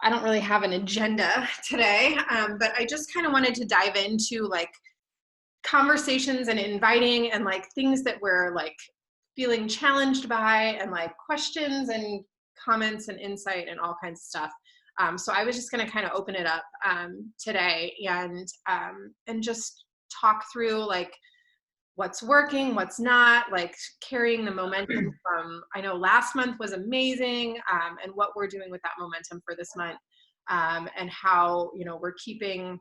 I don't really have an agenda today, but I just kind of wanted to dive into like conversations and inviting and like things that we're like feeling challenged by and like questions and comments and insight and all kinds of stuff. So I was just going to kind of open it up today and just talk through like what's working, what's not, like carrying the momentum from, I know last month was amazing, and what we're doing with that momentum for this month, and how, we're keeping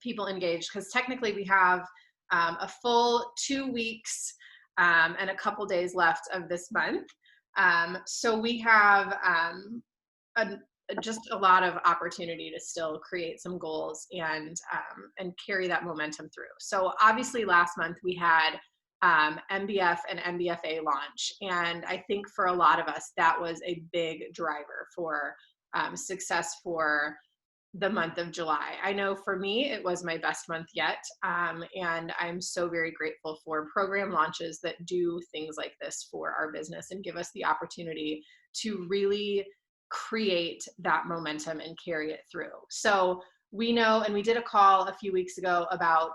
people engaged, because technically we have a full 2 weeks and a couple days left of this month. So we have a, just a lot of opportunity to still create some goals and carry that momentum through. So obviously last month we had MBF and MBFA launch. And I think for a lot of us, that was a big driver for success for the month of July. I know for me, it was my best month yet. And I'm so very grateful for program launches that do things like this for our business and give us the opportunity to really create that momentum and carry it through. So we know, and we did a call a few weeks ago about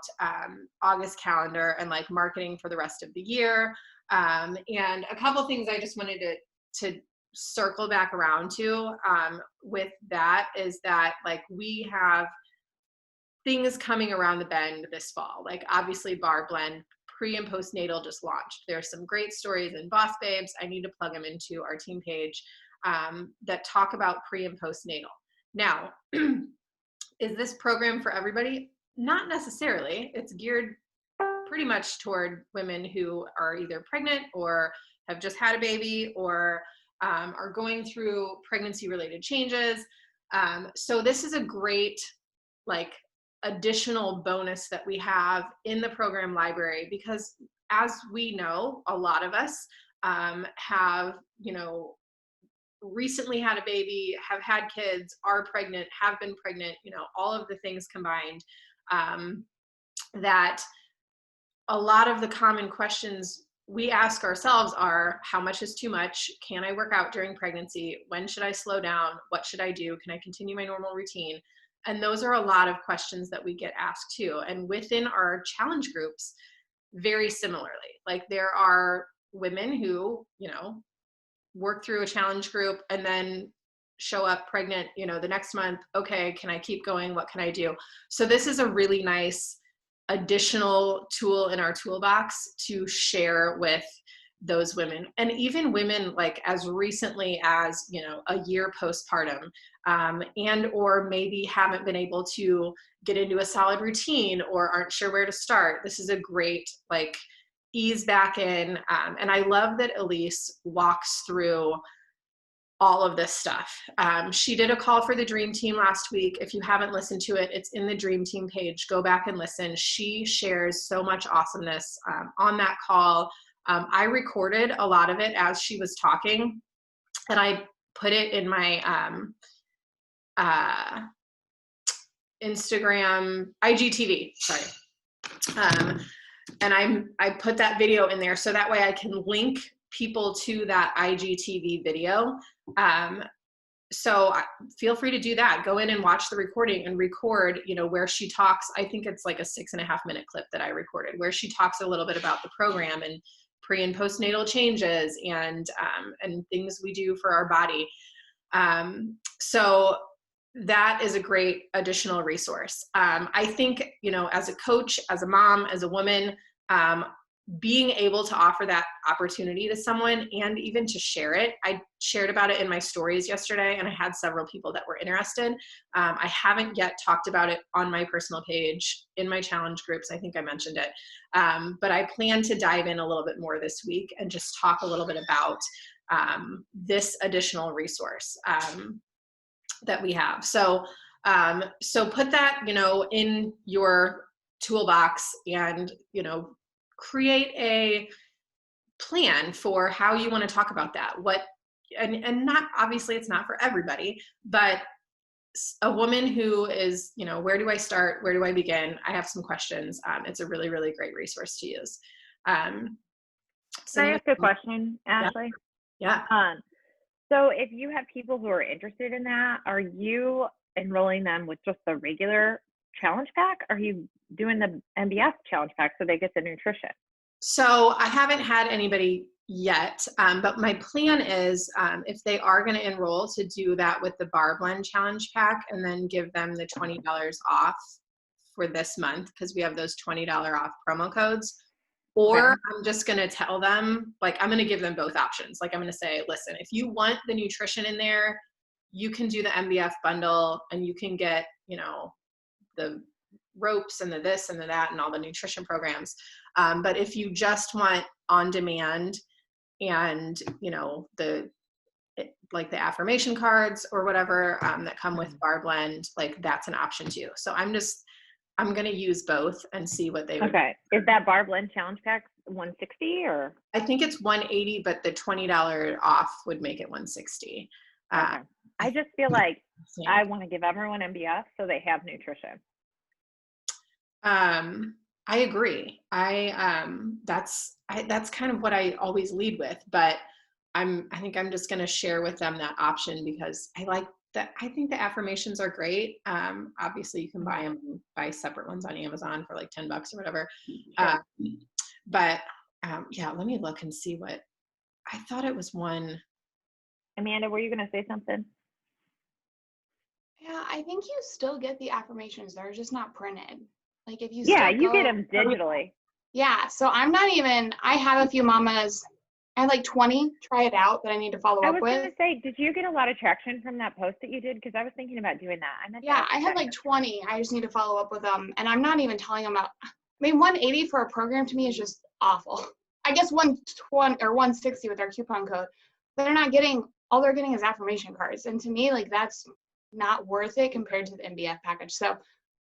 August calendar and like marketing for the rest of the year. And a couple things I just wanted to circle back around to with that is that like we have things coming around the bend this fall. Like obviously Bar Blend pre and postnatal just launched. There's some great stories in Boss Babes. I need to plug them into our team page that talk about pre and postnatal. Now, is this program for everybody? Not necessarily. It's geared pretty much toward women who are either pregnant or have just had a baby or are going through pregnancy related changes. So this is a great like additional bonus that we have in the program library, because as we know, a lot of us have, recently had a baby, have had kids, are pregnant, have been pregnant, all of the things combined, that a lot of the common questions we ask ourselves are, how much is too much? Can I work out during pregnancy? When should I slow down? What should I do? Can I continue my normal routine? And those are a lot of questions that we get asked too. And within our challenge groups, very similarly, like there are women who, work through a challenge group and then show up pregnant, the next month. Okay, can I keep going? What can I do? So this is a really nice additional tool in our toolbox to share with those women, and even women like as recently as a year postpartum, and or maybe haven't been able to get into a solid routine or aren't sure where to start. This is a great like ease back in, and I love that Elise walks through all of this stuff. She did a call for the Dream Team last week. If you haven't listened to it, it's in the Dream Team page. Go back and listen. She shares so much awesomeness on that call. I recorded a lot of it as she was talking, and I put it in my Instagram, IGTV, sorry. And I put that video in there so that way I can link people to that IGTV video. So feel free to do that. Go in and watch the recording and record, where she talks. I think it's like a 6.5-minute clip that I recorded where she talks a little bit about the program and pre and postnatal changes and things we do for our body. So that is a great additional resource. I think, as a coach, as a mom, as a woman, being able to offer that opportunity to someone and even to share it. I shared about it in my stories yesterday, and I had several people that were interested. I haven't yet talked about it on my personal page in my challenge groups. I think I mentioned it. But I plan to dive in a little bit more this week and just talk a little bit about this additional resource that we have. So put that, in your toolbox and, create a plan for how you want to talk about that. And not, obviously it's not for everybody, but a woman who is, where do I start? Where do I begin? I have some questions. It's a really, really great resource to use. Can I ask a question, Ashley? Yeah. So if you have people who are interested in that, are you enrolling them with just the regular challenge pack? Are you doing the MBF challenge pack so they get the nutrition? So I haven't had anybody yet, but my plan is if they are going to enroll, to do that with the Bar Blend Challenge Pack and then give them the $20 off for this month, because we have those $20 off promo codes. Or Okay. I'm just going to tell them, like, I'm going to give them both options. Like, I'm going to say, listen, if you want the nutrition in there, you can do the MBF bundle and you can get, you know, the ropes and the this and the that and all the nutrition programs. But if you just want on demand and, you know, like the affirmation cards or whatever that come with Bar Blend, like that's an option too. So I'm going to use both and see what they would. Okay. Is that Bar Blend challenge pack 160 or? I think it's 180, but the $20 off would make it 160. Okay. I just feel like Yeah. I want to give everyone MBF so they have nutrition. I agree. That's kind of what I always lead with, but I think I'm just going to share with them that option because I like that. I think the affirmations are great. Obviously you can buy separate ones on Amazon for like $10 or whatever. Sure. But yeah, let me look and see what I thought it was one. Amanda, were you going to say something? Yeah, I think you still get the affirmations. They're just not printed. Like if you Yeah, still you get go, them digitally. yeah, so I'm not even, I have a few mamas, I had like 20 try it out that I need to follow I up was with. going to say, did you get a lot of traction from that post that you did? Because I was thinking about doing that. I meant to Yeah, ask I you had that. like 20. I just need to follow up with them. And I'm not even telling them about, I mean, 180 for a program to me is just awful. I guess 120 or 160 with their coupon code. They're not getting, all they're getting is affirmation cards. And to me, like that's not worth it compared to the MBF package. So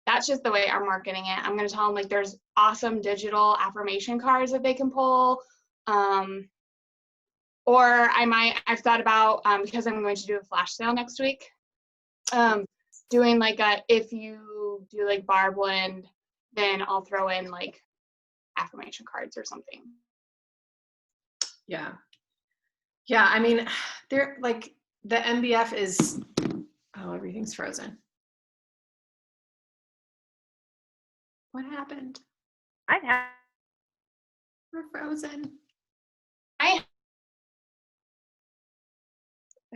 that's just the way I'm marketing it. I'm going to tell them like there's awesome digital affirmation cards that they can pull. Or I've thought about, because I'm going to do a flash sale next week, doing like if you do like Bar Blend, then I'll throw in like affirmation cards or something. Yeah. Yeah. I mean, they're like the MBF is, oh, everything's frozen. What happened? We're frozen. I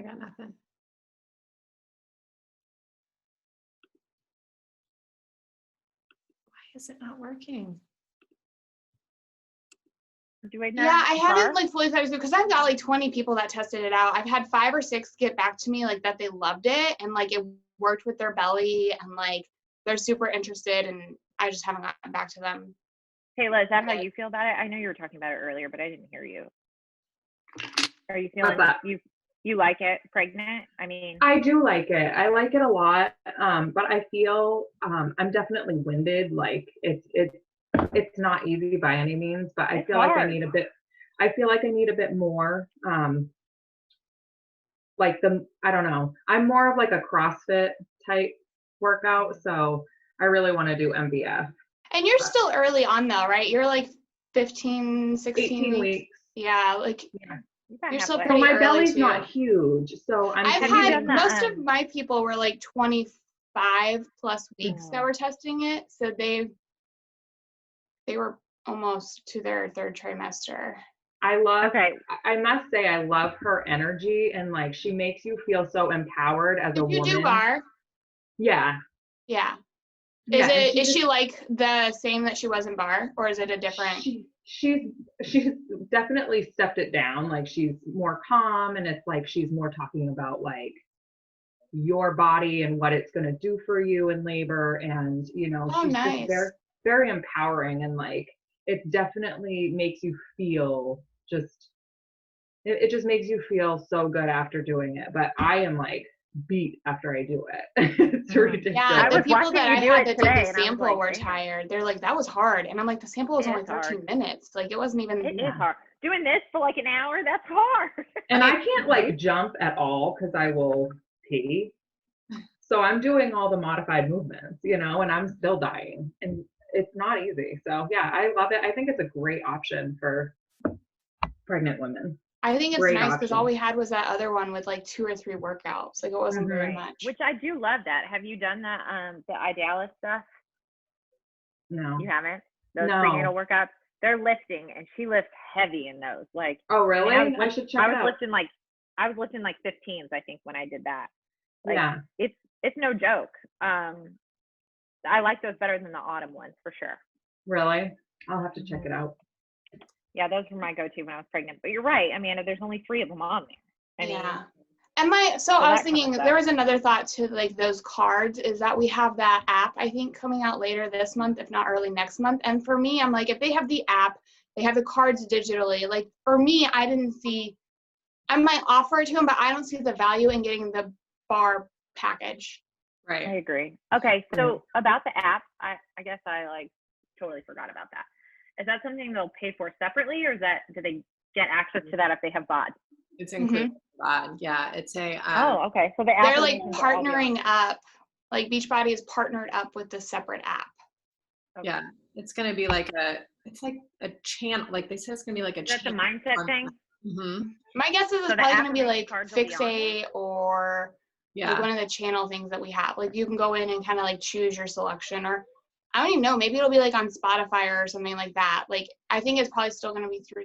got nothing. Why is it not working? I haven't like fully tested because I've got like 20 people that tested it out. I've had 5 or 6 get back to me like that they loved it and like it worked with their belly and like they're super interested and I just haven't gotten back to them. Kayla, is that how you feel about it? I know you were talking about it earlier, but I didn't hear you. Are you feeling you like it pregnant? I mean, I do like it. I like it a lot. But I feel I'm definitely winded. Like it's not easy by any means, but I feel like I need a bit more. Like I don't know. I'm more of like a CrossFit type workout. So I really want to do MBF. And you're still early on though, right? You're like 15, 16 18 weeks. Yeah, like you're still pretty so my early belly's too. not huge. So I've had most of my people were like 25 plus weeks that were testing it. So they were almost to their 3rd trimester. I must say I love her energy and like she makes you feel so empowered as a woman. You do Bar? Yeah. Yeah. Is she like the same that she was in Bar, or is it a different? She's definitely stepped it down. Like she's more calm, and it's like she's more talking about like your body and what it's going to do for you in labor, and you know, she's just very, very empowering, and like it definitely makes you feel just. It just makes you feel so good after doing it. But I am like beat after I do it. It's ridiculous. Yeah, the people that I had that did the sample were tired. They're like, that was hard. And I'm like, the sample was only 13 minutes. Like it wasn't even. It is hard. Doing this for like an hour, that's hard. And I can't like jump at all because I will pee. So I'm doing all the modified movements, you know, and I'm still dying. And it's not easy. So yeah, I love it. I think it's a great option for pregnant women. I think it's Great nice because all option. we had was that other one with like 2 or 3 workouts. Like it wasn't very Right. much. Which I do love that. Have you done the Idealis stuff? No. You haven't? Those No. prenatal workouts? They're lifting, and she lifts heavy in those. Like, Oh, really? I mean, I should check I it was out. lifting like 15s, I think, when I did that. Like, Yeah. it's no joke. I like those better than the autumn ones for sure. Really? I'll have to check it out. Yeah, those were my go-to when I was pregnant. But you're right, Amanda. There's only 3 of them on there. I mean, Yeah. And I was that thinking covers there that. was another thought to like those cards is that we have that app, I think, coming out later this month, if not early next month. And for me, I'm like, if they have the app, they have the cards digitally. Like for me, I might offer it to them, but I don't see the value in getting the bar package. Right. I agree. Okay, so about the app, I guess I like totally forgot about that. Is that something they'll pay for separately, or do they get access to that if they have BOD? It's included in BOD. Yeah, it's a. Oh, okay. So the app They're like donations will all be on. partnering up. Like Beachbody is partnered up with the separate app. Okay. Yeah, it's gonna be like it's like a channel. Like they said, it's gonna be like a That's a channel. mindset thing. Mm-hmm. My guess is it's So the probably going to be like cards will be on there? Fixate or like Yeah. one of the channel things that we have. Like you can go in and kind of like choose your selection, or I don't even know, maybe it'll be like on Spotify or something like that. Like I think it's probably still going to be through.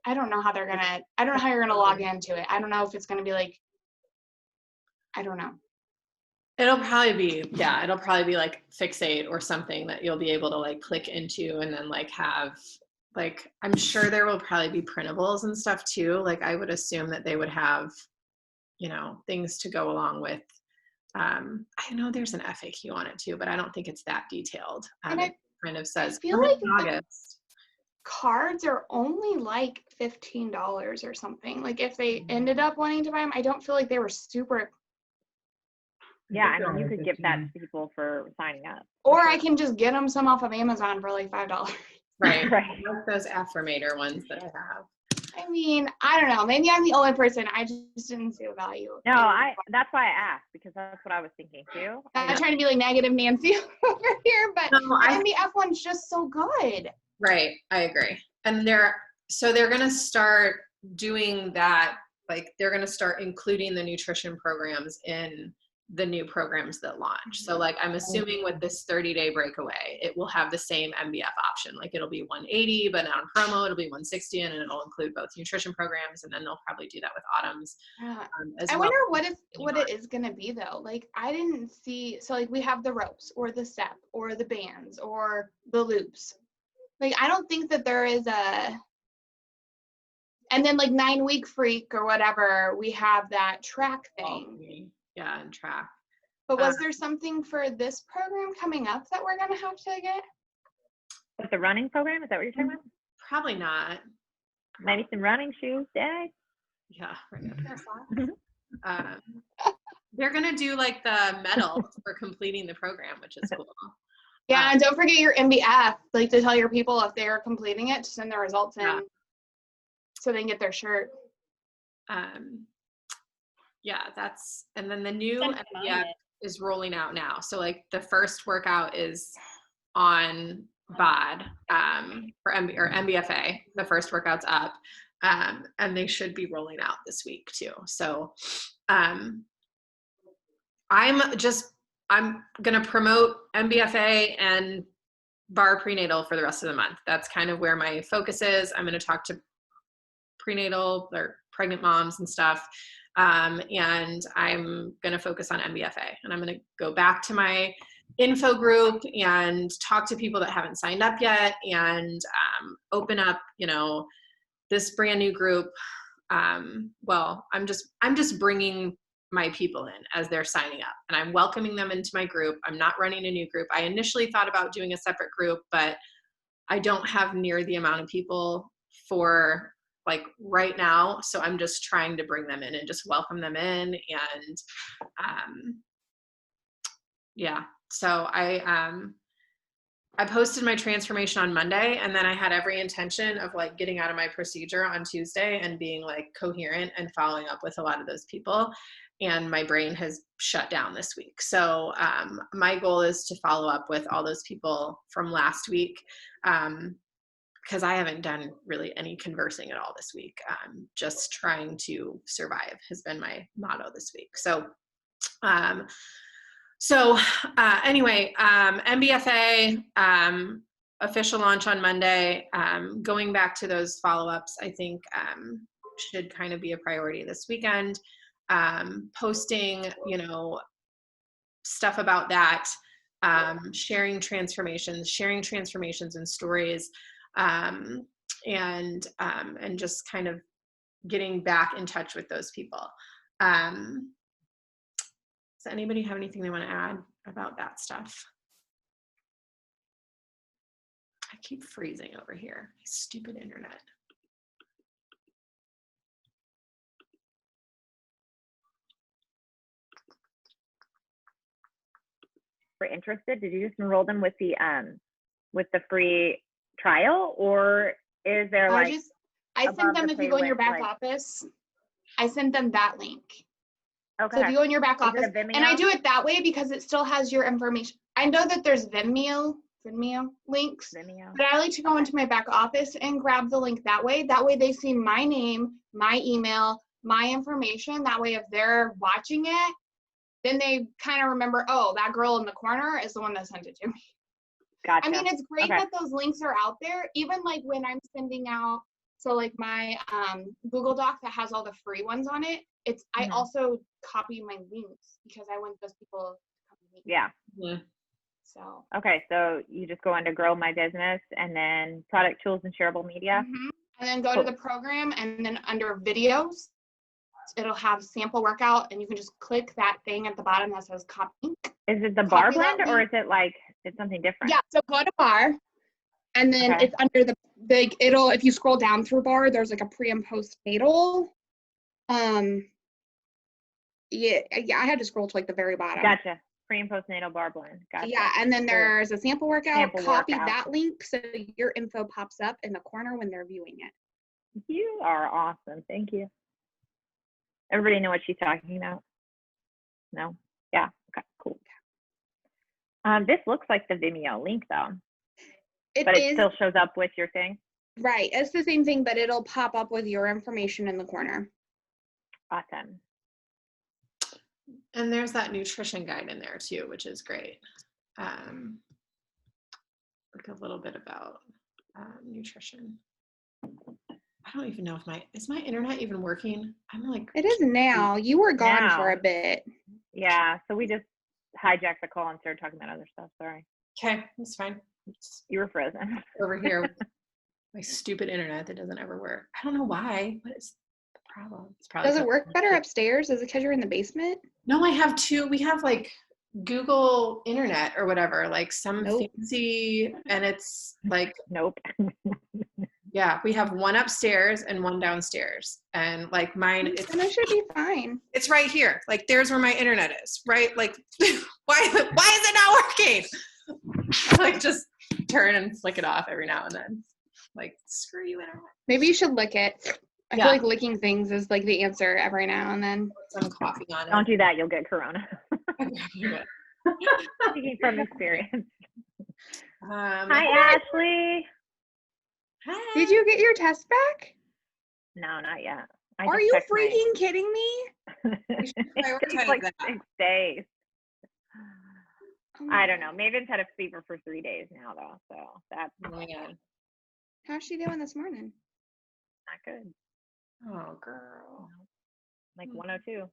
I don't know how you're going to log into it. I don't know if it's going to be like, I don't know. It'll probably be like Fixate or something that you'll be able to like click into and then like have like, I'm sure there will probably be printables and stuff too. Like I would assume that they would have, things to go along with. I know there's an FAQ on it too, but I don't think it's that detailed. And It kind of says feel coming like in August. Cards are only like $15 or something. Like if they ended up wanting to buy them, I don't feel like they were super. Yeah, I mean, you could give that to people for signing up. Or I can just get them some off of Amazon for like $5. Right. Right. Like those affirmator ones that I have. I mean, I don't know. Maybe I'm the only person. I just didn't see the value. No, that's why I asked, because that's what I was thinking too. I'm trying to be like negative Nancy over here, but No, the MBF one's just so good. Right, I agree. And they're going to start doing that, like they're going to start including the nutrition programs in the new programs that launch. So like I'm assuming with this 30-day breakaway, it will have the same MBF option. Like it'll be 180, but on promo it'll be 160, and it'll include both nutrition programs, and then they'll probably do that with autumns as I well. wonder what it is going to be though. Like I didn't see, so like we have the ropes or the step or the bands or the loops. Like I don't think that there is and then like 9-week freak or whatever, we have that track thing. Yeah, and track. But was there something for this program coming up that we're going to have to get? With the running program, is that what you're talking about? Probably not. Maybe some running shoes, Dad? Yeah, right. They're gonna do like the medal for completing the program, which is cool. Yeah, and don't forget your MBF, like to tell your people if they're completing it to send their results in so they can get their shirt. Yeah, and then the new MBF is rolling out now. So like the first workout is on BOD for MBFA. The first workout's up, and they should be rolling out this week too. So I'm gonna promote MBFA and bar prenatal for the rest of the month. That's kind of where my focus is. I'm gonna talk to prenatal or pregnant moms and stuff. And I'm going to focus on MBFA, and I'm going to go back to my info group and talk to people that haven't signed up yet, and open up, this brand new group. Well, I'm just bringing my people in as they're signing up, and I'm welcoming them into my group. I'm not running a new group. I initially thought about doing a separate group, but I don't have near the amount of people for like right now. So I'm just trying to bring them in and just welcome them in. And so I posted my transformation on Monday, and then I had every intention of like getting out of my procedure on Tuesday and being like coherent and following up with a lot of those people. And my brain has shut down this week. So my goal is to follow up with all those people from last week. because I haven't done really any conversing at all this week. Just trying to survive has been my motto this week. So, anyway, MBFA, official launch on Monday. Going back to those follow-ups, I think should kind of be a priority this weekend. Posting, stuff about that, sharing transformations and stories, and just kind of getting back in touch with those people. Does anybody have anything they want to add about that stuff? I keep freezing over here. My stupid internet. We're interested. Did you just enroll them with the free trial, or is there I sent them, if you go in your back like, office, I sent them that link. Okay. So if you go in your back Is office, it a Vimeo? and I do it that way because it still has your information. I know that there's Vimeo links, Vimeo. but I like to go into my back office and grab the link that way. That way they see my name, my email, my information. That way if they're watching it, then they kind of remember, oh, that girl in the corner is the one that sent it to me. Gotcha. I mean, it's great Okay. that those links are out there, even like when I'm sending out, so like my Google Doc that has all the free ones on it, I also copy my links because I want those people to come to me. Yeah. So. Okay, so you just go into Grow My Business and then Product Tools and Shareable Media. And then go to the program, and then under videos, it'll have sample workout, and you can just click that thing at the bottom that says copy link. Is it the bar Copy that blend, or link. is it like it's something different? Yeah, so go to bar, and then Okay. it's under the if you scroll down through bar, there's like a pre and postnatal. Yeah, I had to scroll to like the very bottom. Gotcha. Pre and postnatal bar blend. Gotcha. Yeah, and then Cool. there's a sample workout. Sample Copy workout. that link so your info pops up in the corner when they're viewing it. You are awesome. Thank you. Everybody know what she's talking about? No? Yeah. Okay, cool. This looks like the Vimeo link though, but it still shows up with your thing. Right. It's the same thing, but it'll pop up with your information in the corner. Awesome. And there's that nutrition guide in there too, which is great. Like a little bit about nutrition. I don't even know if is my internet even working? I'm like, it is now. You were gone for a bit. Yeah, so we just hijacked the call and started talking about other stuff. Sorry. Okay, that's fine. You were frozen. Over here with my stupid internet that doesn't ever work. I don't know why. What is the problem? It's probably. Does it work better upstairs? Is it because you're in the basement? No, I have two. We have like Google internet or whatever, like some fancy, and it's like nope. Yeah, we have one upstairs and one downstairs, and like mine, and it should be fine. It's right here. Like there's where my internet is, right? Like why is it not working? Like just turn and flick it off every now and then. Like screw you, internet. Maybe you should lick it. I feel like licking things is like the answer every now and then. Put some coffee on it. Don't do that, you'll get corona. Speaking from experience. Hi, Ashley. Hi. Did you get your test back? No, not yet. Are you freaking kidding me? It takes like 6 days. I don't know. Maven's had a fever for 3 days now, though. So that's How's she doing this morning? not good. Oh, girl. Like 102.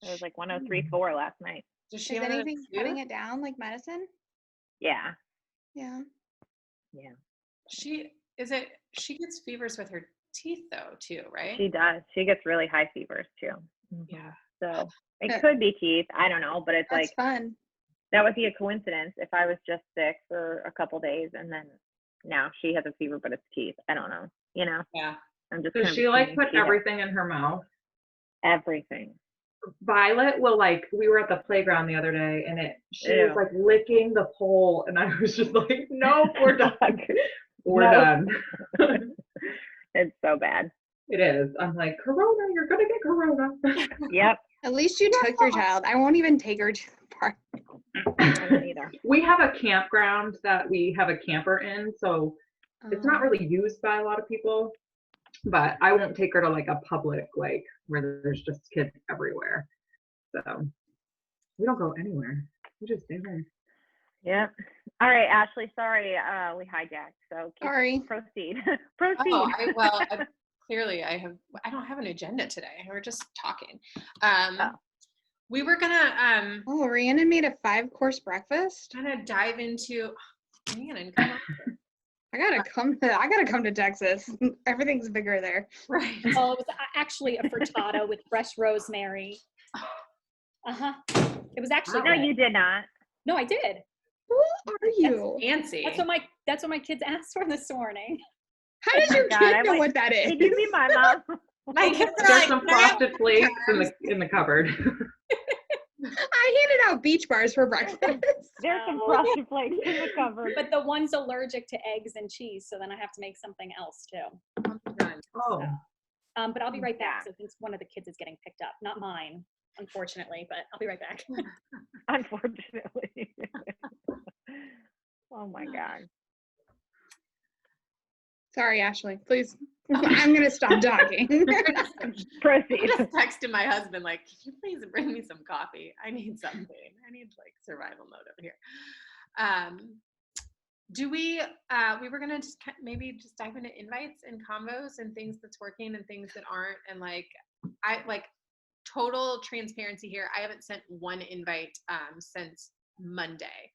It was like 103.4 last night. Is anything cutting it down, like medicine? Yeah. Yeah. Yeah. She gets fevers with her teeth though, too, right? She does. She gets really high fevers too. Yeah. So it could be teeth. I don't know, but it's That's like fun. that would be a coincidence if I was just sick for a couple days and then now she has a fever, but it's teeth. I don't know. You know? Yeah. I'm just. Does she like put everything in her mouth? Everything. Violet will we were at the playground the other day and she was like licking the pole and I was just like, nope, we're done. We're done. It's so bad. It is. I'm like, Corona, you're gonna get Corona. Yep. At least you took your child. I won't even take her to the park. I don't either. We have a campground that we have a camper in, so It's not really used by a lot of people, but I won't take her to like a public, like where there's just kids everywhere. So we don't go anywhere. We just stay home. Yep. All right, Ashley, sorry, we hijacked. So Sorry. proceed. Proceed. Oh, clearly I don't have an agenda today. We're just talking. We were gonna Oh, Rhiannon made a 5-course breakfast. kind of dive into Rhiannon, come on. I gotta come to Texas. Everything's bigger there. Right. Oh, it was actually a frittata with fresh rosemary. It was actually No, good. you did not. No, I did. Who are you? Fancy. That's what my kids asked for this morning. How does your God, kid I'm know like, what that is? Did you mean my mom? My kids are There's like, some "Can I have frosted flakes in the cupboard. I handed out beach bars for breakfast. There's some frosted flakes in the cupboard. But the one's allergic to eggs and cheese, so then I have to make something else too. Oh, But I'll be right back. So I think one of the kids is getting picked up. Not mine, unfortunately, but I'll be right back. Unfortunately. Oh my God. Sorry, Ashley. Please. I'm gonna stop talking. Proceed. I just texted my husband, like, can you please bring me some coffee? I need something. I need like survival mode over here. We were gonna just maybe just dive into invites and combos and things that's working and things that aren't. And like, I like total transparency here. I haven't sent one invite since Monday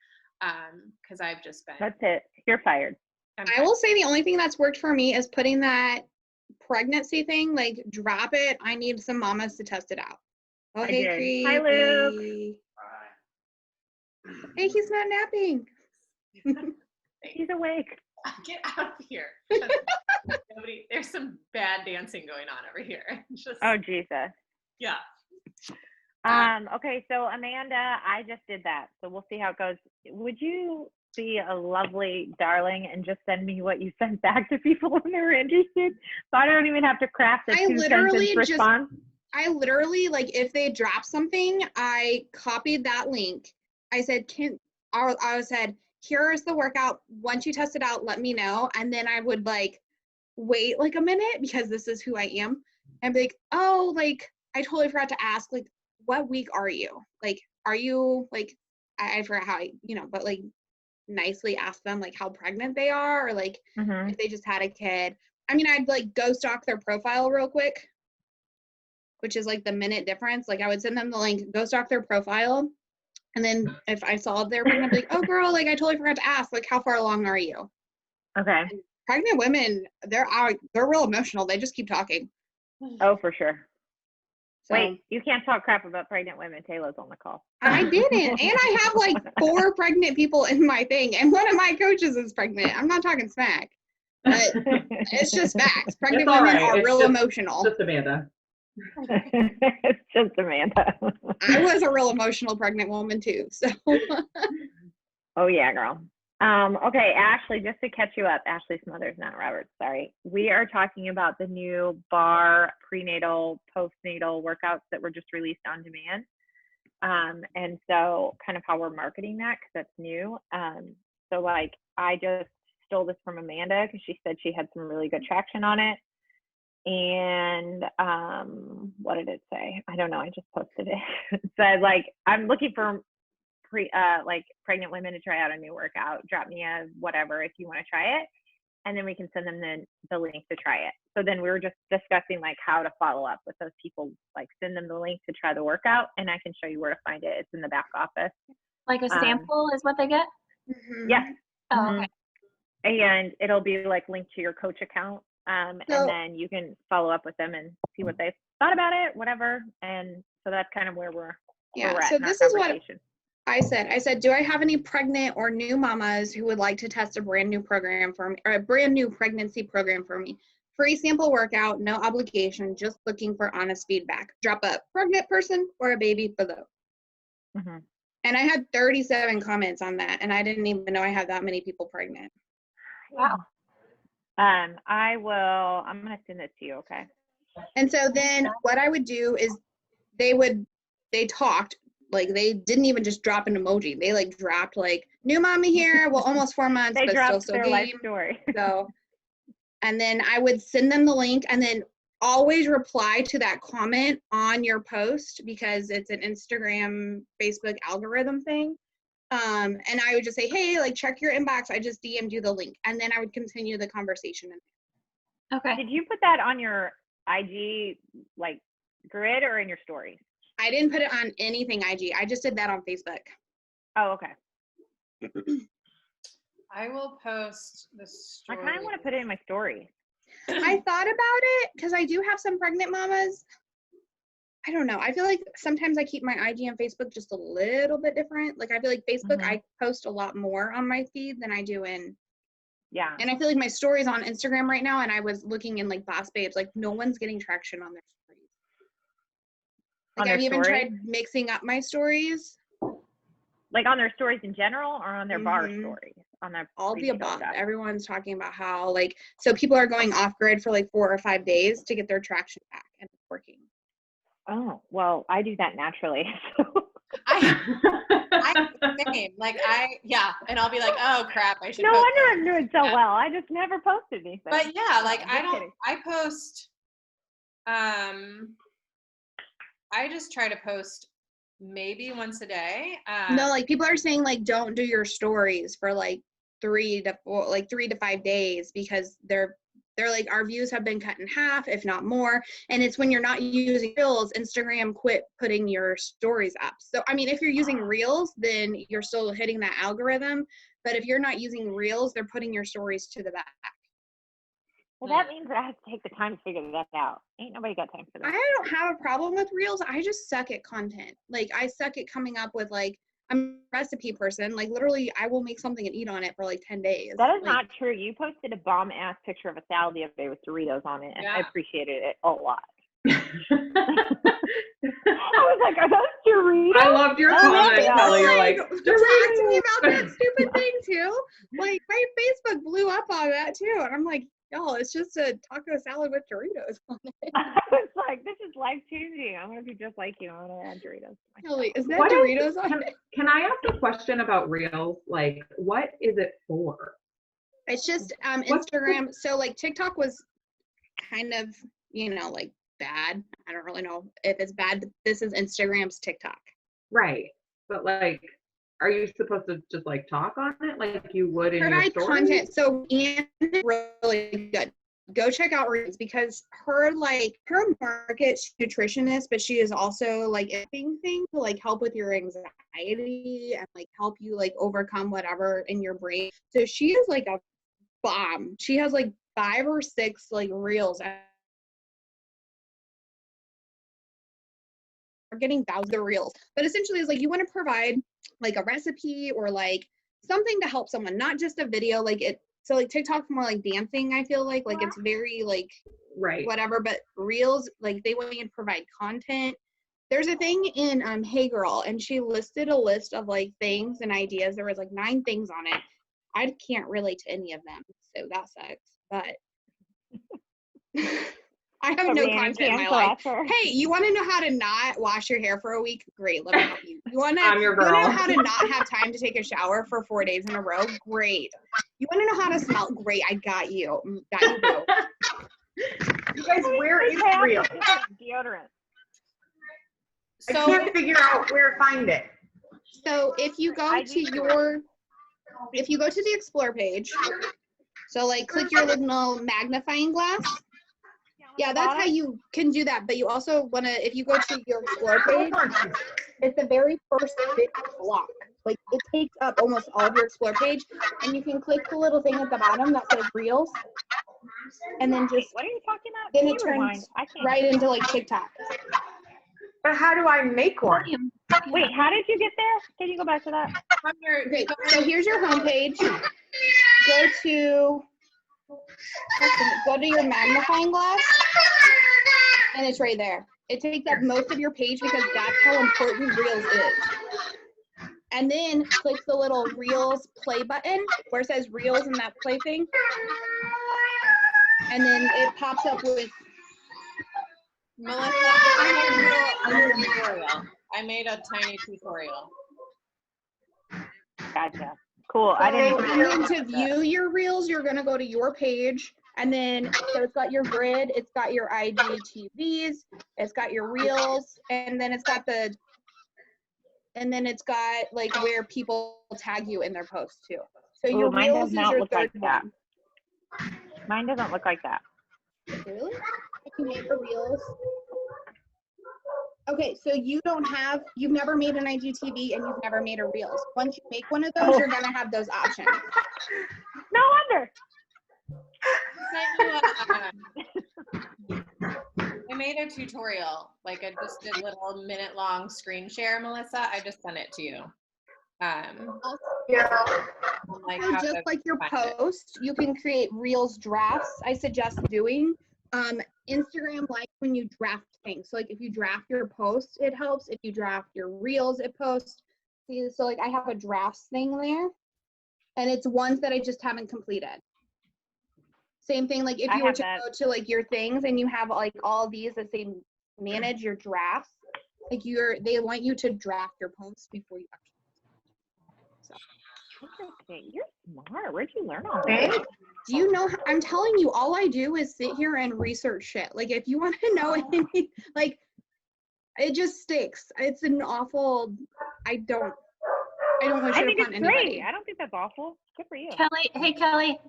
because I've just been. That's it. You're fired. I will say the only thing that's worked for me is putting that pregnancy thing, like drop it. I need some mamas to test it out. Oh, hey, did. Creepy. Hi, Luke. Hey, he's not napping. He's awake. Get out of here. There's some bad dancing going on over here. Just, Oh, Jesus. yeah. Okay, so Amanda, I just did that. So we'll see how it goes. Would you be a lovely darling and just send me what you sent back to people when they're interested? So I don't even have to craft a 2-sentence response. I literally, like, if they drop something, I copied that link. I said, I said, here's the workout. Once you test it out, let me know. And then I would like wait like a minute because this is who I am. And be like, oh, like, I totally forgot to ask, like, what week are you? Like, are you like, I forgot how but like nicely ask them like how pregnant they are or like if they just had a kid. I mean, I'd like go stalk their profile real quick, which is like the minute difference. Like I would send them the link, go stalk their profile. And then if I saw they're pregnant, I'd be like, oh girl, like I totally forgot to ask, like how far along are you? Okay. And pregnant women, they're real emotional. They just keep talking. Oh, for sure. So, Wait, you can't talk crap about pregnant women. Taylor's on the call. I didn't. And I have like 4 pregnant people in my thing. And one of my coaches is pregnant. I'm not talking smack. But it's just facts. Pregnant women are real emotional. Just Amanda. It's just Amanda. I was a real emotional pregnant woman too. So Oh yeah, girl. Okay, Ashley, just to catch you up, Ashley Smothers, not Roberts, sorry. We are talking about the new bar prenatal, postnatal workouts that were just released on demand. And so kind of how we're marketing that because that's new. So like I just stole this from Amanda because she said she had some really good traction on it. And what did it say? I don't know, I just posted it. It said like, I'm looking for like pregnant women to try out a new workout. Drop me a whatever if you want to try it, and then we can send them the link to try it. So then we were just discussing like how to follow up with those people, like send them the link to try the workout, and I can show you where to find it. It's in the back office. Like a sample is what they get? Yes. Oh, okay. And it'll be like linked to your coach account, and then you can follow up with them and see what they thought about it, whatever. And so that's kind of where we're at. So this is what I said, do I have any pregnant or new mamas who would like to test a brand new program for me, or a brand new pregnancy program for me? Free sample workout, no obligation, just looking for honest feedback. Drop a pregnant person or a baby below. And I had 37 comments on that, and I didn't even know I had that many people pregnant. Wow. I'm going to send this to you, okay? And so then what I would do is they talked, like they didn't even just drop an emoji. They like dropped like new mommy here. Well, almost 4 months, They but dropped still their game. life story. So And then I would send them the link, and then always reply to that comment on your post because it's an Instagram, Facebook algorithm thing. And I would just say, hey, like, check your inbox. I just DM'd you the link. And then I would continue the conversation. Okay. Did you put that on your IG like grid or in your stories? I didn't put it on anything IG. I just did that on Facebook. Oh, okay. I will post the story. I kind of want to put it in my stories. I thought about it because I do have some pregnant mamas. I don't know. I feel like sometimes I keep my IG and Facebook just a little bit different. Like, I feel like Facebook, I post a lot more on my feed than I do in. Yeah. And I feel like my stories on Instagram right now, and I was looking in like Boss Babes, like no one's getting traction on their stories. Like, I've even tried mixing up my stories. Like on their stories in general or on their bar stories? On their all the above. Stuff. Everyone's talking about how, like, so people are going off grid for like 4 or 5 days to get their traction back, and it's working. Oh, well, I do that naturally. So. I same. Like, and I'll be like, oh crap, I should. No wonder I'm doing so well. I just never posted anything. But yeah, like I post. I just try to post maybe once a day. No, like people are saying like don't do your stories for like 3 to 5 days because they're like, our views have been cut in half, if not more. And it's when you're not using Reels, Instagram quit putting your stories up. So, I mean, if you're using Reels, then you're still hitting that algorithm. But if you're not using Reels, they're putting your stories to the back. Well, that means that I have to take the time to figure that out. Ain't nobody got time for that. I don't have a problem with Reels. I just suck at content. Like, I suck at coming up with, like, I'm a recipe person. Like, literally, I will make something and eat on it for like 10 days. That is not true. You posted a bomb-ass picture of a salad the other day with Doritos on it, and I appreciated it a lot. I was like, are those Doritos? I loved your comment, Kelly. You're like, talk to me about that stupid thing, too. Like, my Facebook blew up on that, too. And I'm like, y'all, it's just a taco salad with Doritos on it. I was like, this is life-changing. I want to be just like you. I want to add Doritos. Kelly, is that Doritos on it? Can I ask a question about Reels? Like, what is it for? It's just Instagram. So, like, TikTok was kind of, you know, like, bad. I don't really know if it's bad, but this is Instagram's TikTok. Right. But, like, are you supposed to just like talk on it like you would in your stories? Content. So Ian is really good. Go check out Reels because her market's nutritionist, but she is also like thing to like help with your anxiety and like help you like overcome whatever in your brain. So she is like a bomb. She has like 5 or 6 like Reels. We're getting thousands of Reels, but essentially it's like you want to provide like a recipe or like something to help someone, not just a video. Like it, so like TikTok's more like dancing. I feel like it's very like whatever, but Reels, like they want you to provide content. There's a thing in Hey Girl, and she listed a list of like things and ideas. There was like 9 things on it. I can't relate to any of them, so that sucks. But I have no content in my life. Hey, you want to know how to not wash your hair for a week? Great, let me help you. You want to know how to not have time to take a shower for 4 days in a row? Great. You want to know how to smell? Great, I got you. Got you, bro. You guys, where is Real? Deodorant. I can't figure out where to find it. So if you go to the Explore page, so like click your little magnifying glass. Yeah, that's how you can do that. But you also want to, if you go to your Explore page, it's the very first big block. Like it takes up almost all of your Explore page, and you can click the little thing at the bottom that says Reels, and then just what are you talking about? Then it turns right into like TikTok. But how do I make one? Wait, how did you get there? Can you go back to that? Okay, so here's your homepage. Go to your magnifying glass, and it's right there. It takes up most of your page because that's how important Reels is. And then click the little Reels play button where it says Reels and that play thing. And then it pops up with Melissa, I made a tiny tutorial. Gotcha. Cool. And then to view your Reels, you're going to go to your page, And then, so it's got your grid, it's got your IGTVs, it's got your reels, and then it's got like where people tag you in their posts too. So your mine reels does is not your look third like that. one. Mine doesn't look like that. Really? You made the reels. Okay, so you've never made an IGTV and you've never made a reels. Once you make one of those, you're gonna have those options. No wonder. I made a tutorial, like I just did a little minute-long screen share, Melissa. I just sent it to you. Like So just like your post, you can create reels drafts. I suggest doing Instagram like when you draft things. So like if you draft your posts, it helps. If you draft your reels, it posts. See, so like I have a drafts thing there, and it's ones that I just haven't completed. Same thing, like if you were to go to like your things and you have like all these that say manage your drafts, like they want you to draft your posts before you actually. So. Interesting. You're smart. Where'd you learn all that? Do you know, I'm telling you, all I do is sit here and research shit. Like if you want to know anything, like it just sticks. It's an awful, I don't wish it upon anybody. I don't think that's awful. Good for you. Kelly, hey Kelly,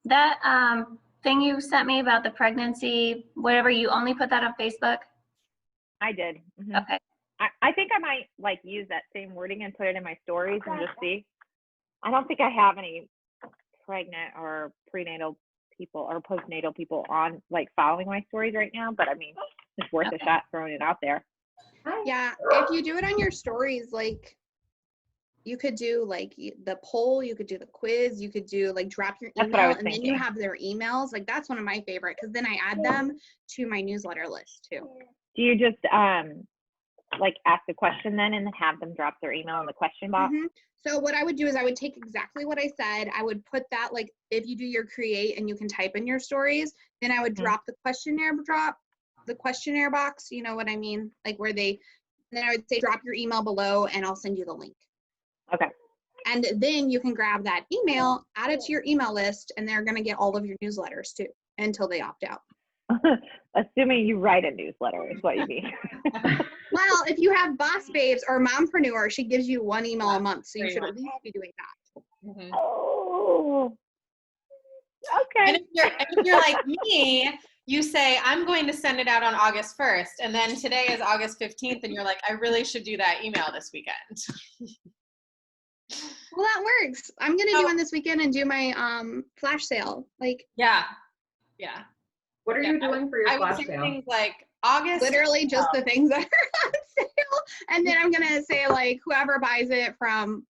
that thing you sent me about the pregnancy, whatever, you only put that on Facebook? I did. Mm-hmm. Okay. I think I might like use that same wording and put it in my stories and just see. I don't think I have any pregnant or prenatal people or postnatal people on like following my stories right now, but I mean, it's worth a shot throwing it out there. Yeah, if you do it on your stories, like you could do like the poll, you could do the quiz, you could do like drop your email, and then you have their emails. Like that's one of my favorite because then I add them to my newsletter list too. Do you just like ask the question then and then have them drop their email in the question box? Mm-hmm. So what I would do is I would take exactly what I said. I would put that, like if you do your create and you can type in your stories, then I would drop the questionnaire box, you know what I mean? Like then I would say drop your email below and I'll send you the link. Okay. And then you can grab that email, add it to your email list, and they're gonna get all of your newsletters too until they opt out. Assuming you write a newsletter is what you mean. Well, if you have Boss Babes or Mompreneur, she gives you one email a month, so you should at least be doing that. Mm-hmm. Oh, okay. And if you're like me, you say, I'm going to send it out on August 1st, and then today is August 15th, and you're like, I really should do that email this weekend. Well, that works. I'm gonna do one this weekend and do my flash sale. Like yeah. What are you doing for your flash I would say sale? things like August. Literally just the things that are on sale, and then I'm gonna say like whoever buys it from,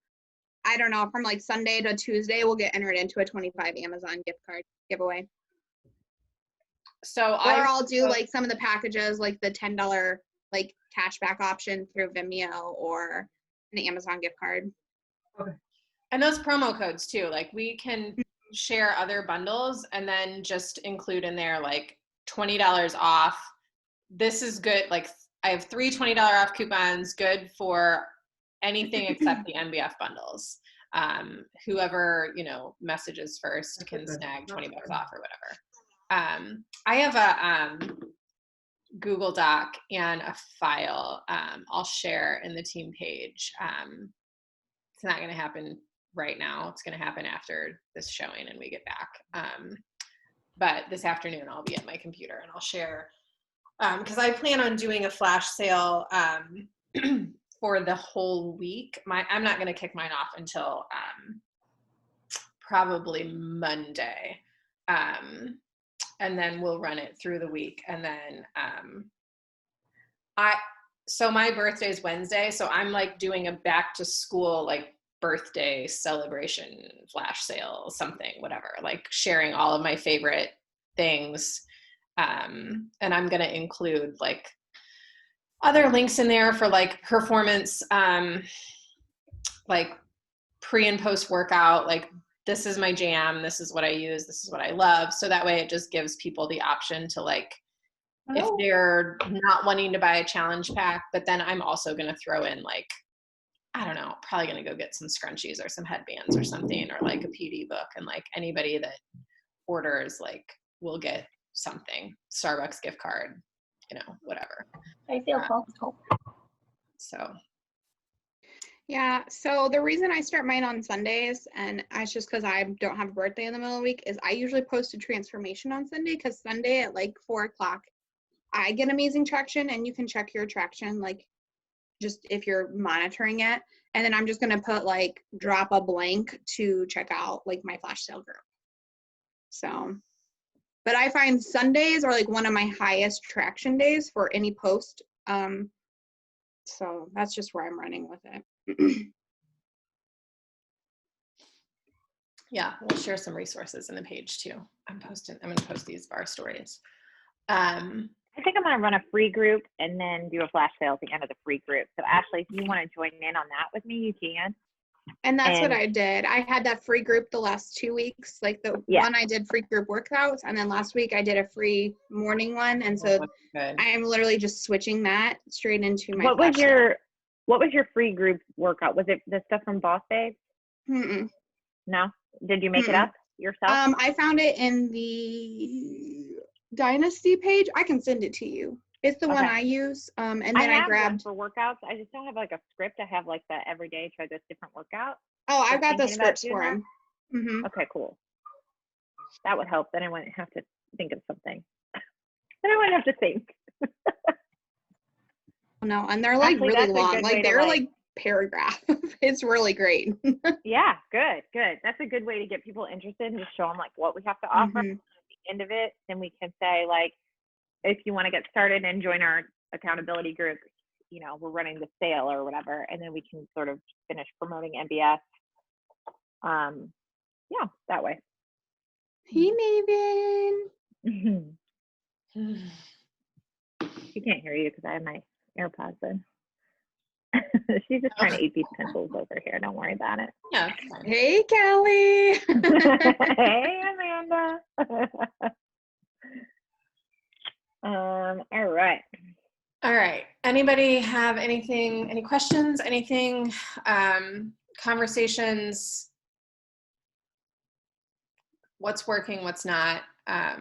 I don't know, from like Sunday to Tuesday will get entered into a 25 Amazon gift card giveaway. So I'll do like some of the packages, like the $10 like cashback option through Vimeo or an Amazon gift card. Okay. And those promo codes too, like we can share other bundles and then just include in there like $20 off. This is good. Like I have 3 $20 off coupons, good for anything except the NBF bundles. Whoever, messages first can snag $20 off or whatever. I have a Google Doc and a file I'll share in the team page. It's not going to happen right now. It's going to happen after this showing and we get back. But this afternoon I'll be at my computer and I'll share, because I plan on doing a flash sale for the whole week. I'm not going to kick mine off until probably Monday. And then we'll run it through the week. And then so my birthday is Wednesday. So I'm like doing a back to school, like birthday celebration flash sale, something, whatever, like sharing all of my favorite things. And I'm going to include like other links in there for like performance, like pre and post workout, like this is my jam, this is what I use, this is what I love. So that way it just gives people the option to like, if they're not wanting to buy a challenge pack, but then I'm also going to throw in like, I don't know, probably going to go get some scrunchies or some headbands or something, or like a PD book, and like anybody that orders like we'll get something, Starbucks gift card, you know, whatever. I feel hopeful. So Yeah, so the reason I start mine on Sundays, and it's just because I don't have a birthday in the middle of the week, is I usually post a transformation on Sunday, because Sunday at like 4 o'clock, I get amazing traction, and you can check your traction, like just if you're monitoring it. And then I'm just going to put like drop a blank to check out like my flash sale group. So, but I find Sundays are like one of my highest traction days for any post. So that's just where I'm running with it. yeah, we'll share some resources in the page too. I'm going to post these bar stories. I think I'm going to run a free group and then do a flash sale at the end of the free group. So Ashley, if you want to join in on that with me, you can. And that's what I did. I had that free group the last 2 weeks. Like the one I did free group workouts, and then last week I did a free morning one. And so I am literally just switching that straight into my. What was your free group workout? Was it the stuff from Boss Babe? Mm-mm. No. Did you make it up yourself? I found it in the Dynasty page. I can send it to you. It's the one I use. And then I grabbed for workouts. I just don't have like a script. I have like the everyday try this different workout. Oh, I've got the scripts for them. Mm-hmm. Okay, cool. That would help. Then I wouldn't have to think of something. Then I wouldn't have to think. No, and they're like really long. Like they're like paragraph. It's really great. Yeah, good. That's a good way to get people interested and just show them like what we have to offer. At the end of it, then we can say like, if you want to get started and join our accountability group, you know, we're running the sale or whatever, and then we can sort of finish promoting MBS. Yeah, that way. Hey, Maven. She can't hear you because I have my AirPods in. She's just trying to eat these pencils over here. Don't worry about it. Yeah. Hey, Kelly. Hey, Amanda. All right. Anybody have anything, any questions, anything, conversations, what's working, what's not? I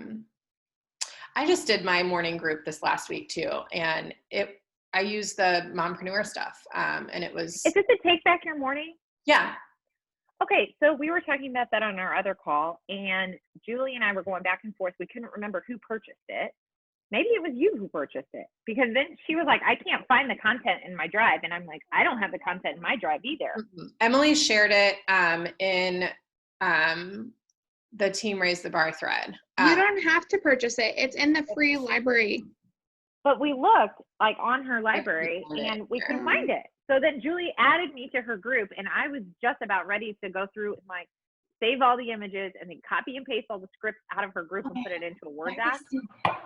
just did my morning group this last week too. And I used the mompreneur stuff. And it was. Is this a Take Back Your Morning? Yeah. Okay. So we were talking about that on our other call, and Julie and I were going back and forth. We couldn't remember who purchased it. Maybe it was you who purchased it, because then she was like, I can't find the content in my drive. And I'm like, I don't have the content in my drive either. Emily shared it in the Team Raise the Bar thread. You don't have to purchase it. It's in the free library. But we looked like on her library and we couldn't find it. So then Julie added me to her group, and I was just about ready to go through and like save all the images and then copy and paste all the scripts out of her group and put it into a Word doc.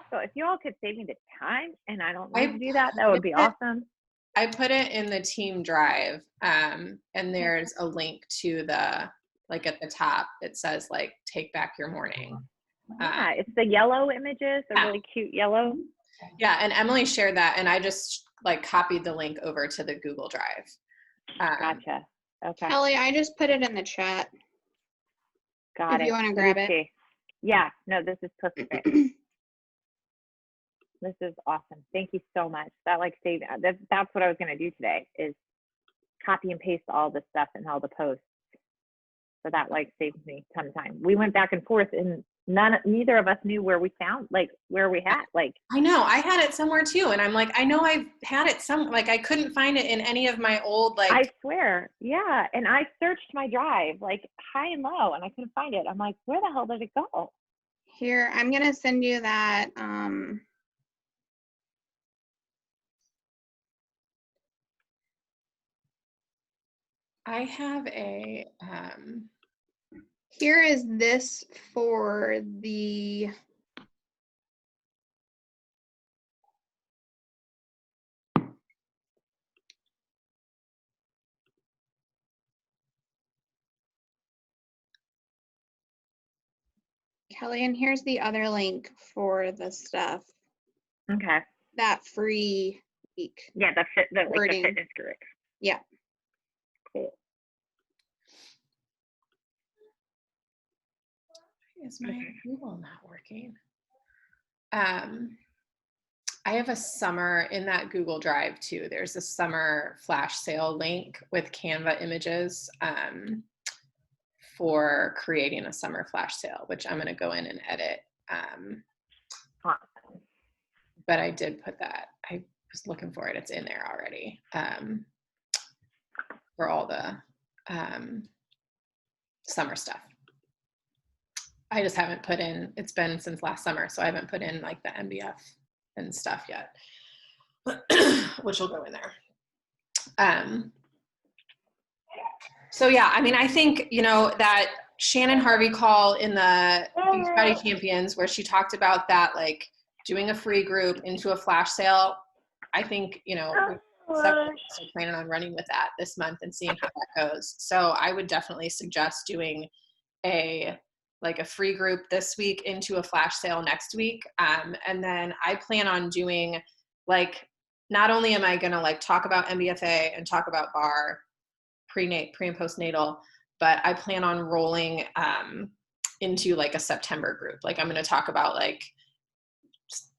So if you all could save me the time and I don't need to do that, that would be awesome. I put it in the team drive, and there's a link to the, like at the top, it says like, take back your morning. Yeah, it's the yellow images, the really cute yellow. Yeah, and Emily shared that, and I just like copied the link over to the Google Drive. Gotcha. Okay. Kelly, I just put it in the chat. Got it. If you want to grab it. Yeah, no, this is perfect. This is awesome. Thank you so much. That like saved, that's what I was going to do today, is copy and paste all the stuff and all the posts. So that like saves me a ton of time. We went back and forth, and neither of us knew where we found, like where we had, like. I know, I had it somewhere too. And I'm like, I know I've had it like I couldn't find it in any of my old, like. I swear. Yeah. And I searched my drive like high and low and I couldn't find it. I'm like, where the hell did it go? Here, I'm going to send you that. I have a, here is this for the, Kelly, and here's the other link for the stuff. Okay. That free week. Yeah, the fitness group. Yeah. Cool. is my Google not working? I have a summer in that Google Drive too. There's a summer flash sale link with Canva images for creating a summer flash sale, which I'm going to go in and edit. Awesome. But I did put that. I was looking for it. It's in there already for all the summer stuff. I just haven't put in, it's been since last summer, so I haven't put in like the MBF and stuff yet, which will go in there. So yeah, I mean, I think, you know, that Shannon Harvey call in the Beachbody Champions where she talked about that, like doing a free group into a flash sale. I think, you know, we're planning on running with that this month and seeing how that goes. So I would definitely suggest doing a free group this week into a flash sale next week. And then I plan on doing like, not only am I going to like talk about MBFA and talk about bar pre and postnatal, but I plan on rolling into like a September group. Like I'm going to talk about like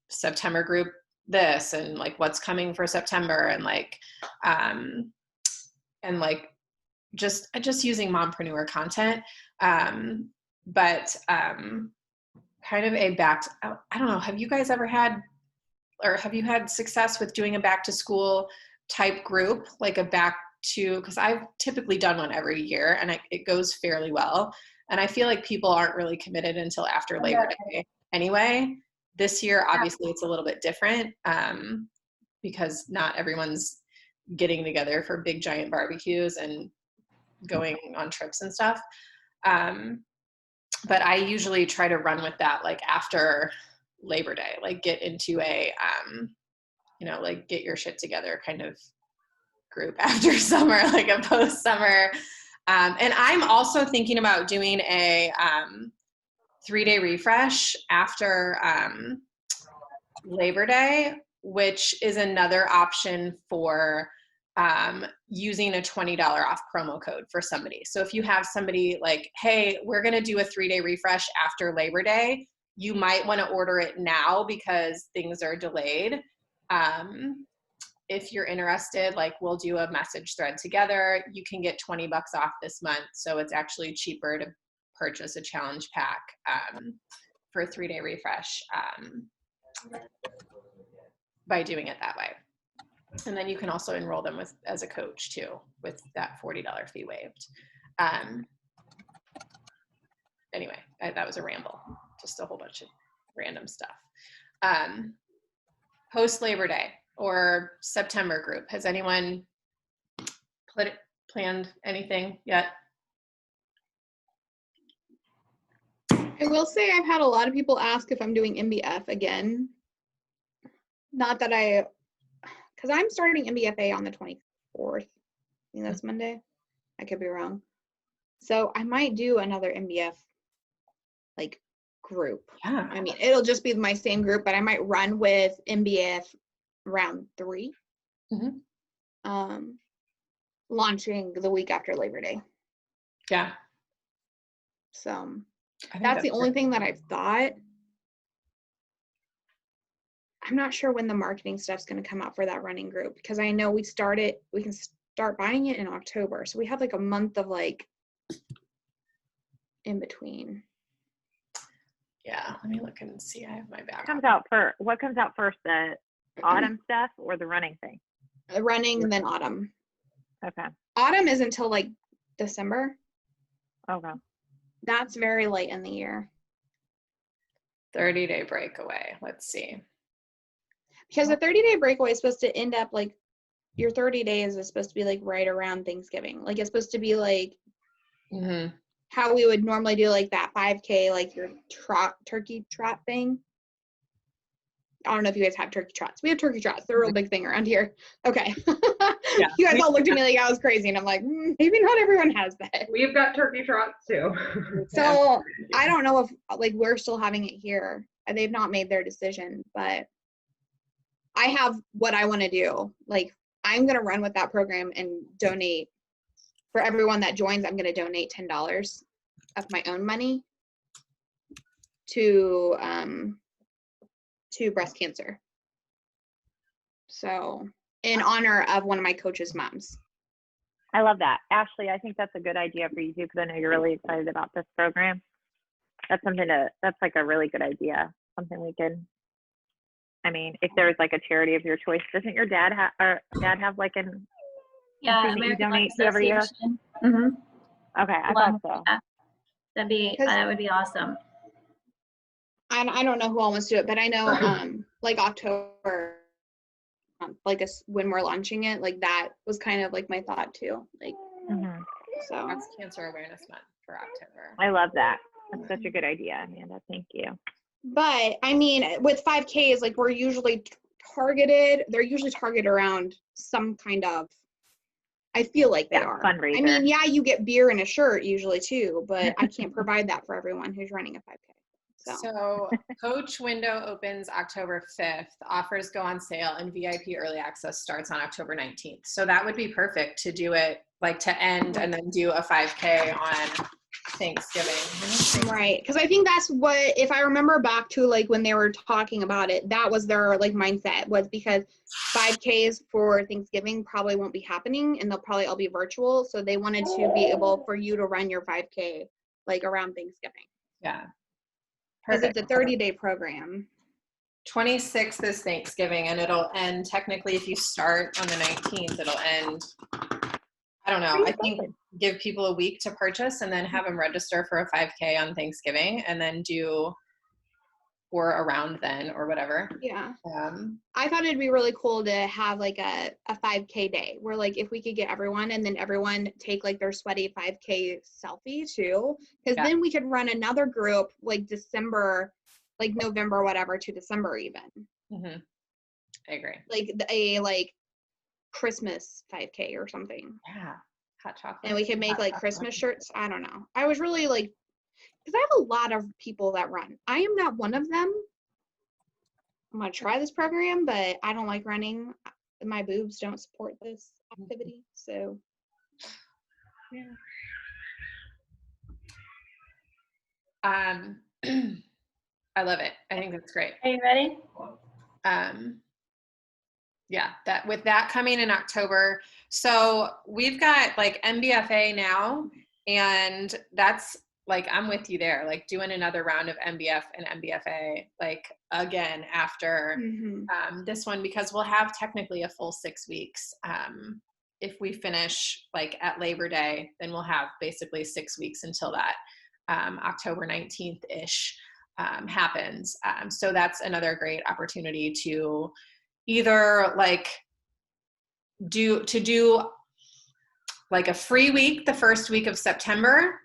September group this and like what's coming for September and like just using mompreneur content. But kind of a I don't know, have you guys ever had, or have you had success with doing a back to school type group, like a back to, because I've typically done one every year and it goes fairly well. And I feel like people aren't really committed until after Labor Day anyway. This year, obviously it's a little bit different because not everyone's getting together for big giant barbecues and going on trips and stuff. But I usually try to run with that like after Labor Day, like get into a, you know, like get your shit together kind of group after summer, like a post summer. And I'm also thinking about doing a 3-day refresh after Labor Day, which is another option for using a $20 off promo code for somebody. So if you have somebody like, hey, we're going to do a 3-day refresh after Labor Day, you might want to order it now because things are delayed. If you're interested, like we'll do a message thread together. You can get $20 off this month. So it's actually cheaper to purchase a challenge pack for a 3-day refresh by doing it that way. And then you can also enroll them as a coach too, with that $40 fee waived. Anyway, that was a ramble, just a whole bunch of random stuff. Post Labor Day or September group, has anyone planned anything yet? I will say I've had a lot of people ask if I'm doing MBF again. Not that because I'm starting MBFA on the 24th. I think that's Monday. I could be wrong. So I might do another MBF like group. Yeah. I mean, it'll just be my same group, but I might run with MBF round 3. Launching the week after Labor Day. Yeah. So that's the only thing that I've thought. I'm not sure when the marketing stuff's going to come out for that running group, because I know we can start buying it in October. So we have like a month of like in between. Yeah, let me look and see. I have my back. What comes out first, the autumn stuff or the running thing? The running and then autumn. Okay. Autumn is until like December. Okay. That's very late in the year. 30-day breakaway. Let's see. Because a 30-day breakaway is supposed to end up like, your 30 days is supposed to be like right around Thanksgiving. Like it's supposed to be like how we would normally do like that 5K, like your turkey trot thing. I don't know if you guys have turkey trots. We have turkey trots. They're a real big thing around here. Okay. Yeah. You guys all looked at me like I was crazy, and I'm like, maybe not everyone has that. We've got turkey trots too. So I don't know if like we're still having it here. They've not made their decision, but I have what I want to do. Like I'm going to run with that program and donate for everyone that joins. I'm going to donate $10 of my own money to breast cancer. So in honor of one of my coach's moms. I love that. Ashley, I think that's a good idea for you too, because I know you're really excited about this program. That's like a really good idea. Something we can, I mean, if there's like a charity of your choice, doesn't your dad have like an Yeah, thing that you American donate Lung to every year? Association. Mm-hmm. Okay, I thought so. Yeah. That would be awesome. And I don't know who all wants to do it, but I know like October, when we're launching it, like that was kind of like my thought too. Like, so Breast Cancer Awareness Month for October. I love that. That's such a good idea, Amanda. Thank you. But I mean, with 5Ks, like we're usually targeted. They're usually targeted around some kind of. I feel like they are. Fundraiser. I mean, yeah, you get beer and a shirt usually too, but I can't provide that for everyone who's running a 5K. So coach window opens October 5th, offers go on sale, and VIP early access starts on October 19th. So that would be perfect to do it, like to end and then do a 5K on Thanksgiving. Right. Because I think that's what, if I remember back to like when they were talking about it, that was their like mindset, was because 5Ks for Thanksgiving probably won't be happening and they'll probably all be virtual. So they wanted to be able for you to run your 5K like around Thanksgiving. Yeah. Because it's a 30-day program. 26th is Thanksgiving, and it'll end, technically, if you start on the 19th, it'll end, I don't know, I think give people a week to purchase and then have them register for a 5K on Thanksgiving and then do, or around then or whatever. Yeah. I thought it'd be really cool to have like a 5K day where like if we could get everyone and then everyone take like their sweaty 5K selfie too, because then we could run another group like December, like November, whatever, to December even. Mm-hmm. I agree. Like a Christmas 5K or something. Yeah. Hot chocolate. And we could make like Christmas shirts. I don't know. I was really like, because I have a lot of people that run. I am not one of them. I'm going to try this program, but I don't like running. My boobs don't support this activity. So, yeah. I love it. I think that's great. Are you ready? Yeah, that with that coming in October. So we've got like MBFA now, and that's like, I'm with you there, like doing another round of MBF and MBFA, like again, after this one, because we'll have technically a full 6 weeks. If we finish like at Labor Day, then we'll have basically 6 weeks until that October 19th-ish happens. So that's another great opportunity to either like do like a free week the first week of September,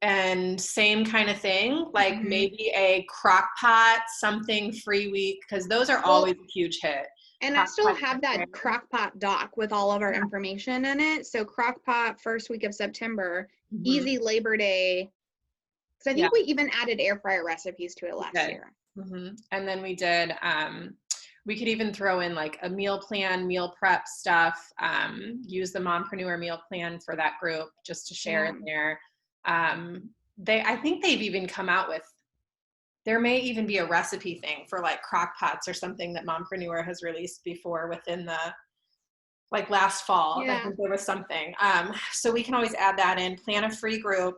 and same kind of thing, like maybe a crock pot something free week, because those are always a huge hit. And I still have that crockpot doc with all of our information in it. So crockpot first week of September, easy Labor Day. Because I think we even added air fryer recipes to it last year. And then we did, we could even throw in like a meal plan, meal prep stuff, use the Mompreneur meal plan for that group just to share in there. I think they've even come out with, there may even be a recipe thing for like crock pots or something that Mompreneur has released before within the, like last fall. I think there was something. So we can always add that in, plan a free group,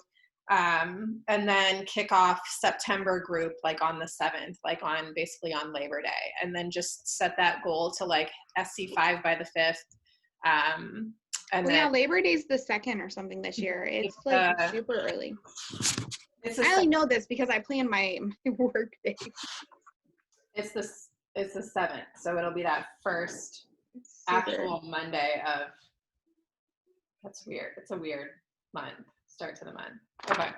and then kick off September group like on the 7th, like on basically on Labor Day, and then just set that goal to like SC5 by the 5th. And then Labor Day's the 2nd or something this year. It's like super early. I only know this because I plan my work day. It's the 7th, so it'll be that first actual Monday of. That's weird. It's a weird month. Start to the month. Okay.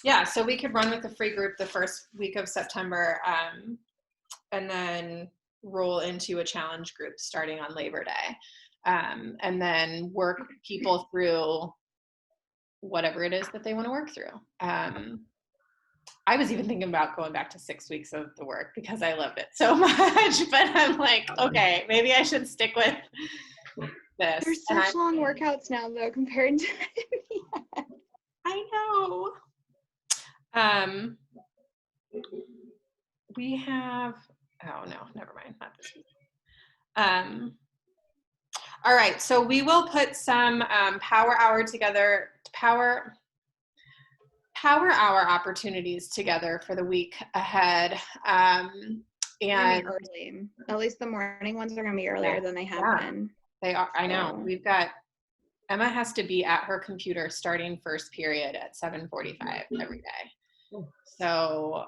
Yeah, so we could run with the free group the first week of September, and then roll into a challenge group starting on Labor Day, and then work people through whatever it is that they want to work through. I was even thinking about going back to 6 weeks of the work because I loved it so much, but I'm like, okay, maybe I should stick with this. There's such long workouts now though compared to I know. We have, oh no, never mind, not this week. All right, so we will put some power hour opportunities together for the week ahead. And early. At least the morning ones are gonna be earlier than they have been. They are, I know. So. We've got, Emma has to be at her computer starting first period at 7:45 every day. So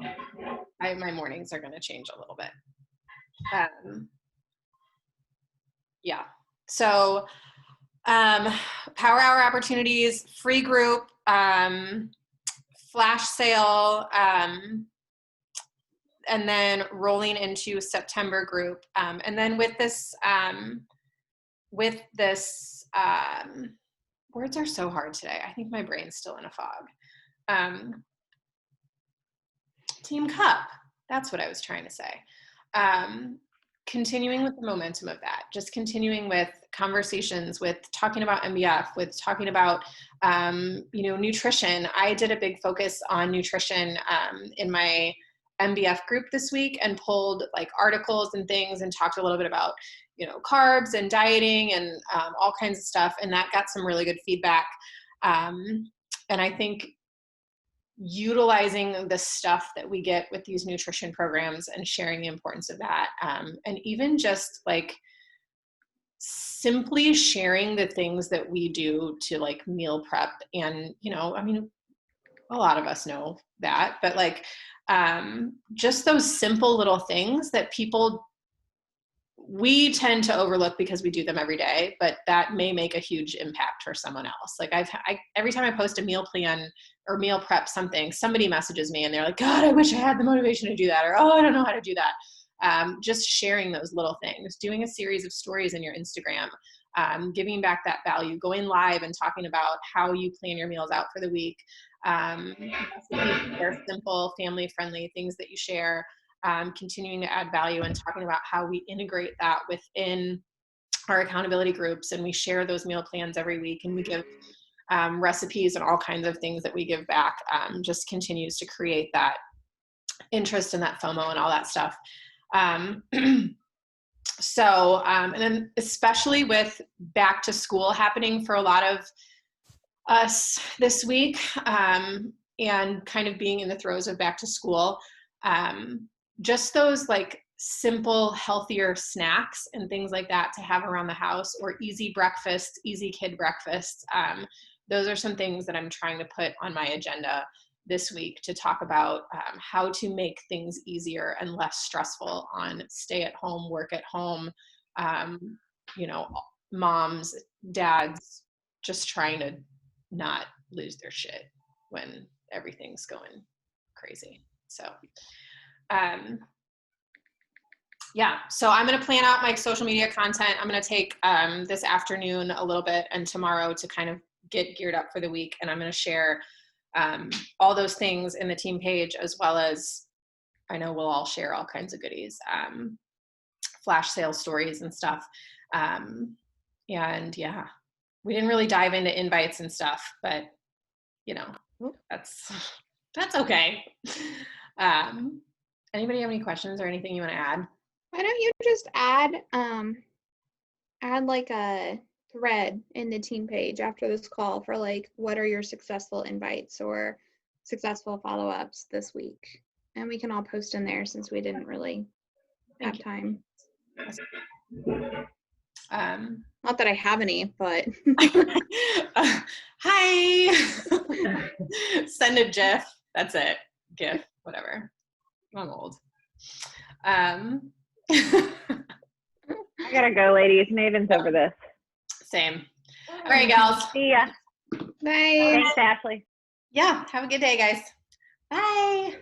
my mornings are gonna change a little bit. Yeah, so power hour opportunities, free group, flash sale, and then rolling into September group. And then with this, words are so hard today. I think my brain's still in a fog. Team Cup, that's what I was trying to say. Continuing with the momentum of that, just continuing with conversations, with talking about MBF, with talking about, nutrition. I did a big focus on nutrition in my MBF group this week and pulled like articles and things and talked a little bit about, carbs and dieting and all kinds of stuff. And that got some really good feedback. And I think utilizing the stuff that we get with these nutrition programs and sharing the importance of that. And even just like simply sharing the things that we do to like meal prep. And, a lot of us know that, but like just those simple little things that we tend to overlook because we do them every day, but that may make a huge impact for someone else. Like every time I post a meal plan or meal prep something, somebody messages me and they're like, God, I wish I had the motivation to do that. Or, oh, I don't know how to do that. Just sharing those little things, doing a series of stories in your Instagram, giving back that value, going live and talking about how you plan your meals out for the week. They're simple, family-friendly things that you share. Continuing to add value and talking about how we integrate that within our accountability groups, and we share those meal plans every week, and we give recipes and all kinds of things that we give back. Just continues to create that interest and that FOMO and all that stuff. And then especially with back to school happening for a lot of us this week, and kind of being in the throes of back to school, just those like simple, healthier snacks and things like that to have around the house, or easy breakfast, easy kid breakfast. Those are some things that I'm trying to put on my agenda this week to talk about how to make things easier and less stressful on stay at home, work at home, moms, dads, just trying to not lose their shit when everything's going crazy. So so I'm going to plan out my social media content. I'm going to take this afternoon a little bit and tomorrow to kind of get geared up for the week. And I'm going to share all those things in the team page, as well as I know we'll all share all kinds of goodies, flash sale stories and stuff. And yeah, we didn't really dive into invites and stuff, but that's okay. Anybody have any questions or anything you want to add? Why don't you just add like a thread in the team page after this call for like, what are your successful invites or successful follow-ups this week? And we can all post in there since we didn't really have time. Not that I have any, but hi. Send a GIF. That's it. GIF, whatever. I'm old. I gotta go, ladies. Maven's over this. Same. All right, gals. See ya. bye. Thanks, Ashley. Yeah. Have a good day, guys. Bye.